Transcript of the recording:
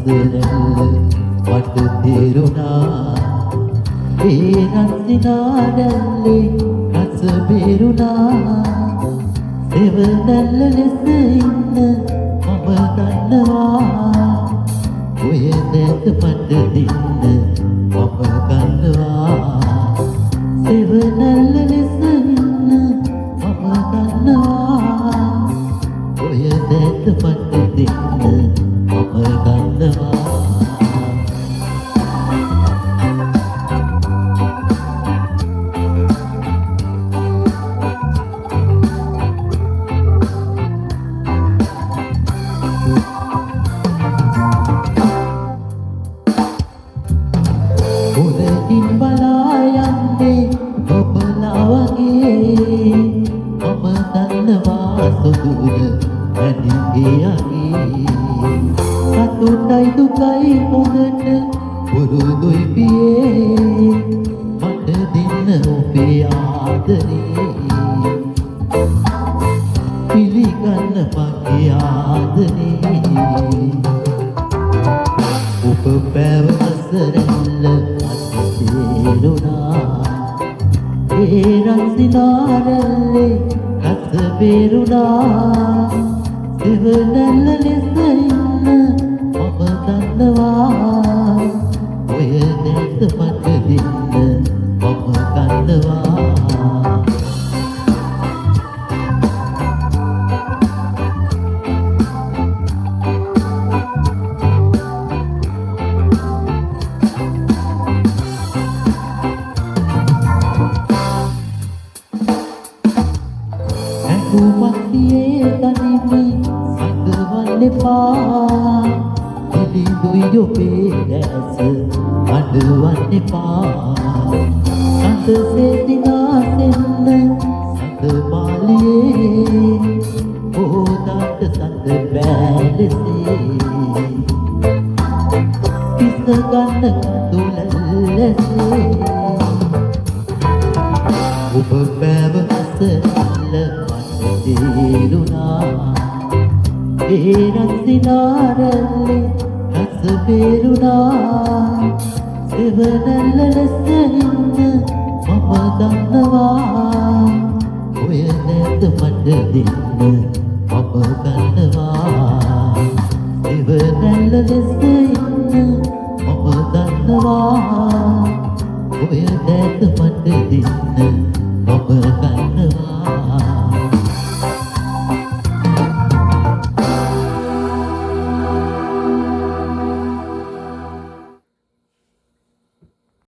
රැල්ල මට තේරුණා ඒ රන්සිනා රැල්ලේ රස බේරුණා සෙවනැල්ල ලෙස ඉන්න මම දන්නවා ඔය නැත මට දෙන්න මම ගන්නවා සෙවනැල්ල ලෙස ඉන්න මම දන්නවා ඔය නැත මට දෙන්න මම ගන්නවා උදකින් බලා යන්නේ ඔබලා වගේ මම දන්නවා සුදුර වැඩිගියගේ සතුටයි දුකයි හොඳට පුරුදුයි පියේ මට දෙන්න ඔබේ ආදරේ පිළිගන්න මගේ ආදරේ ඔබ පැවස රැල්ල තේරුණා ඒ රන්සිනා රැල්ලේ රස බේරුණා සෙවනැල්ල ලෙස ඉන්න මම දන්නවා ඔය නැත මට දෙන්න මම ගන්නවා කුමක්තියේ තනිමි සඟවන්න එපා පිළිඳුයි ඔබේ දැස අඩවන්න එපා සඳසේ දිනාසෙන්න සඳමාලියේ බෝදාට සඳ බෑලෙසේ පිසගන්න කඳුල ලෙසේ ඔබ පැවස තේරුණා ඒ රන්සිනා රැල්ලේ රස බේරුණා සෙවනැල්ල ලෙස ඉන්න මම දන්නවා ඔය නැත මට දෙන්න මම ගන්නවා සෙවනැල්ල ලෙස